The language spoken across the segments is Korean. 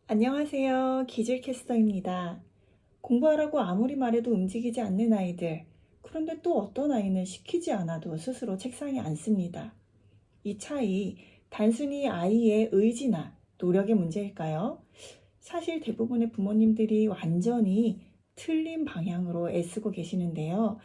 안녕하세요. 기질캐스터입니다. 공부하라고 아무리 말해도 움직이지 않는 아이들. 그런데 또 어떤 아이는 시키지 않아도 스스로 책상에 앉습니다. 이 차이, 단순히 아이의 의지나 노력의 문제일까요? 사실 대부분의 부모님들이 완전히 틀린 방향으로 애쓰고 계시는데요.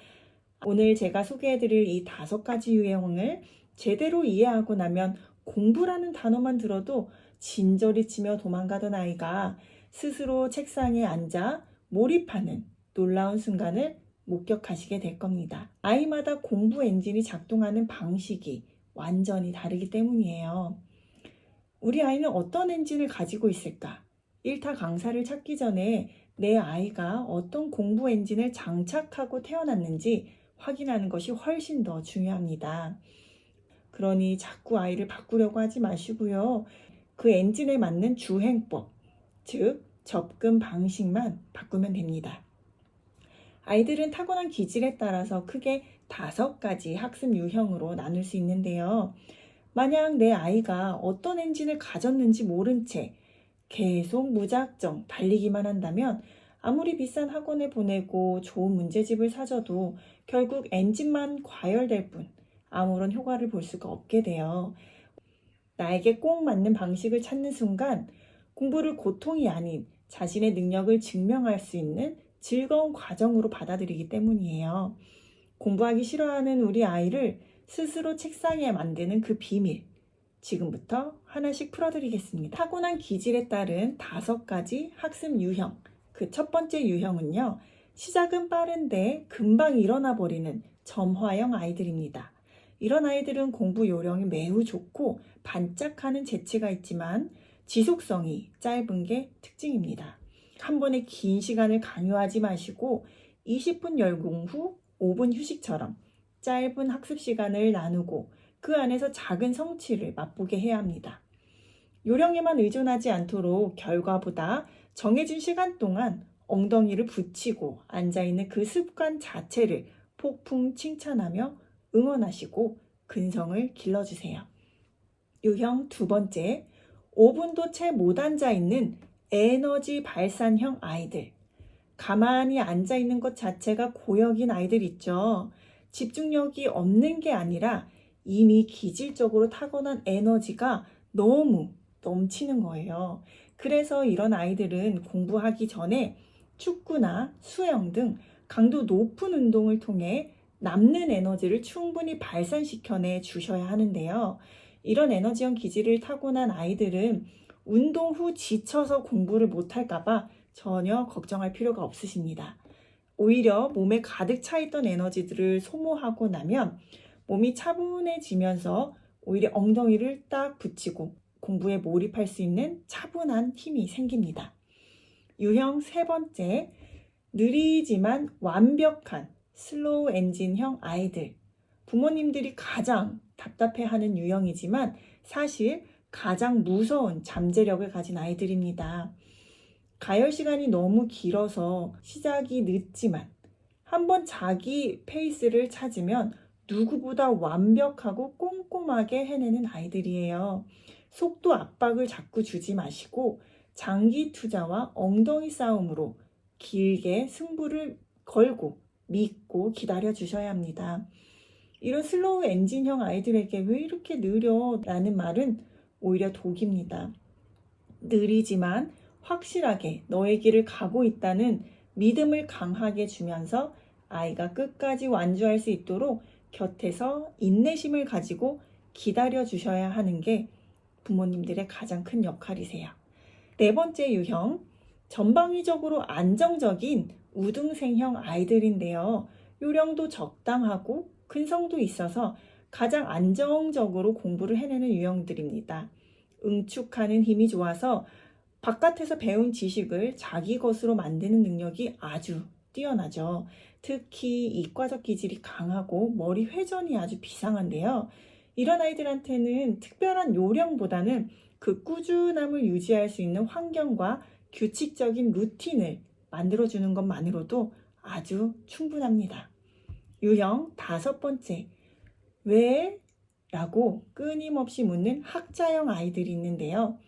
오늘 제가 소개해드릴 이 5가지 유형을 제대로 이해하고 나면 공부라는 단어만 들어도 진저리 치며 도망가던 아이가 스스로 책상에 앉아 몰입하는 놀라운 순간을 목격하시게 될 겁니다. 아이마다 공부 엔진이 작동하는 방식이 완전히 다르기 때문이에요. 우리 아이는 어떤 엔진을 가지고 있을까? 일타 강사를 찾기 전에 내 아이가 어떤 공부 엔진을 장착하고 태어났는지 확인하는 것이 훨씬 더 중요합니다. 그러니 자꾸 아이를 바꾸려고 하지 마시고요. 그 엔진에 맞는 주행법, 즉 접근 방식만 바꾸면 됩니다. 아이들은 타고난 기질에 따라서 크게 5가지 학습 유형으로 나눌 수 있는데요. 만약 내 아이가 어떤 엔진을 가졌는지 모른 채 계속 무작정 달리기만 한다면 아무리 비싼 학원에 보내고 좋은 문제집을 사줘도 결국 엔진만 과열될 뿐 아무런 효과를 볼 수가 없게 돼요. 나에게 꼭 맞는 방식을 찾는 순간 공부를 고통이 아닌 자신의 능력을 증명할 수 있는 즐거운 과정으로 받아들이기 때문이에요. 공부하기 싫어하는 우리 아이를 스스로 책상에 만드는 그 비밀, 지금부터 하나씩 풀어드리겠습니다. 타고난 기질에 따른 5가지 학습 유형. 그 첫 번째 유형은요, 시작은 빠른데 금방 일어나 버리는 점화형 아이들입니다. 이런 아이들은 공부 요령이 매우 좋고 반짝하는 재치가 있지만 지속성이 짧은 게 특징입니다. 한 번에 긴 시간을 강요하지 마시고 20분 열공 후 5분 휴식처럼 짧은 학습 시간을 나누고 그 안에서 작은 성취를 맛보게 해야 합니다. 요령에만 의존하지 않도록 결과보다 정해진 시간 동안 엉덩이를 붙이고 앉아있는 그 습관 자체를 폭풍 칭찬하며 응원하시고 근성을 길러주세요. 유형 2번째, 5분도 채 못 앉아있는 에너지 발산형 아이들. 가만히 앉아있는 것 자체가 고역인 아이들 있죠. 집중력이 없는 게 아니라 이미 기질적으로 타고난 에너지가 너무 넘치는 거예요. 그래서 이런 아이들은 공부하기 전에 축구나 수영 등 강도 높은 운동을 통해 남는 에너지를 충분히 발산시켜내 주셔야 하는데요. 이런 에너지형 기질을 타고난 아이들은 운동 후 지쳐서 공부를 못할까봐 전혀 걱정할 필요가 없으십니다. 오히려 몸에 가득 차 있던 에너지들을 소모하고 나면 몸이 차분해지면서 오히려 엉덩이를 딱 붙이고 공부에 몰입할 수 있는 차분한 힘이 생깁니다. 유형 3번째, 느리지만 완벽한 슬로우 엔진형 아이들. 부모님들이 가장 답답해하는 유형이지만 사실 가장 무서운 잠재력을 가진 아이들입니다. 가열 시간이 너무 길어서 시작이 늦지만 한번 자기 페이스를 찾으면 누구보다 완벽하고 꼼꼼하게 해내는 아이들이에요. 속도 압박을 자꾸 주지 마시고 장기 투자와 엉덩이 싸움으로 길게 승부를 걸고 믿고 기다려 주셔야 합니다. 이런 슬로우 엔진형 아이들에게 왜 이렇게 느려? 라는 말은 오히려 독입니다. 느리지만 확실하게 너의 길을 가고 있다는 믿음을 강하게 주면서 아이가 끝까지 완주할 수 있도록 곁에서 인내심을 가지고 기다려 주셔야 하는 게 부모님들의 가장 큰 역할이세요. 4번째 유형, 전방위적으로 안정적인 우등생형 아이들인데요. 요령도 적당하고 근성도 있어서 가장 안정적으로 공부를 해내는 유형들입니다. 응축하는 힘이 좋아서 바깥에서 배운 지식을 자기 것으로 만드는 능력이 아주 뛰어나죠. 특히 이과적 기질이 강하고 머리 회전이 아주 비상한데요. 이런 아이들한테는 특별한 요령보다는 그 꾸준함을 유지할 수 있는 환경과 규칙적인 루틴을 만들어주는 것만으로도 아주 충분합니다. 유형 5번째, 왜? 라고 끊임없이 묻는 학자형 아이들이 있는데요.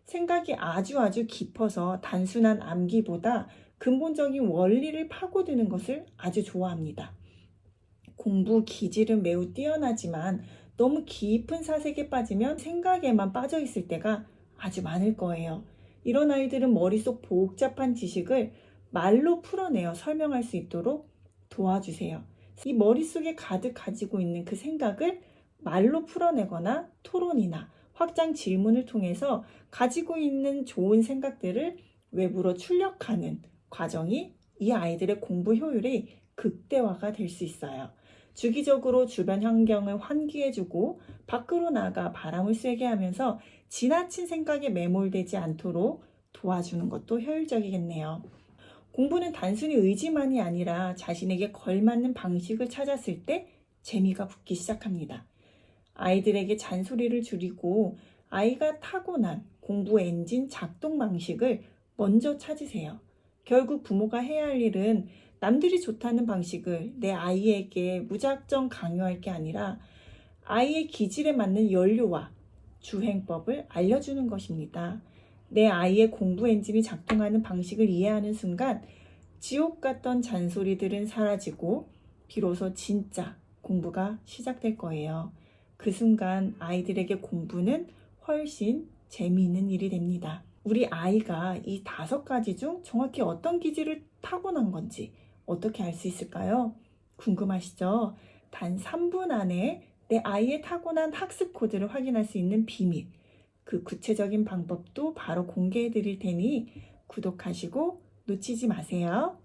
생각이 아주 깊어서 단순한 암기보다 근본적인 원리를 파고드는 것을 아주 좋아합니다. 공부 기질은 매우 뛰어나지만 너무 깊은 사색에 빠지면 생각에만 빠져 있을 때가 아주 많을 거예요. 이런 아이들은 머릿속 복잡한 지식을 말로 풀어내어 설명할 수 있도록 도와주세요. 이 머릿속에 가득 가지고 있는 그 생각을 말로 풀어내거나 토론이나 확장 질문을 통해서 가지고 있는 좋은 생각들을 외부로 출력하는 과정이 이 아이들의 공부 효율이 극대화가 될 수 있어요. 주기적으로 주변 환경을 환기해주고 밖으로 나가 바람을 쐬게 하면서 지나친 생각에 매몰되지 않도록 도와주는 것도 효율적이겠네요. 공부는 단순히 의지만이 아니라 자신에게 걸맞는 방식을 찾았을 때 재미가 붙기 시작합니다. 아이들에게 잔소리를 줄이고 아이가 타고난 공부 엔진 작동 방식을 먼저 찾으세요. 결국 부모가 해야 할 일은 남들이 좋다는 방식을 내 아이에게 무작정 강요할 게 아니라 아이의 기질에 맞는 연료와 주행법을 알려주는 것입니다. 내 아이의 공부 엔진이 작동하는 방식을 이해하는 순간 지옥 같던 잔소리들은 사라지고 비로소 진짜 공부가 시작될 거예요. 그 순간 아이들에게 공부는 훨씬 재미있는 일이 됩니다. 우리 아이가 이 5가지 중 정확히 어떤 기질을 타고난 건지 어떻게 알 수 있을까요? 궁금하시죠? 단 3분 안에 내 아이의 타고난 학습 코드를 확인할 수 있는 비밀, 그 구체적인 방법도 바로 공개해 드릴 테니 구독하시고 놓치지 마세요.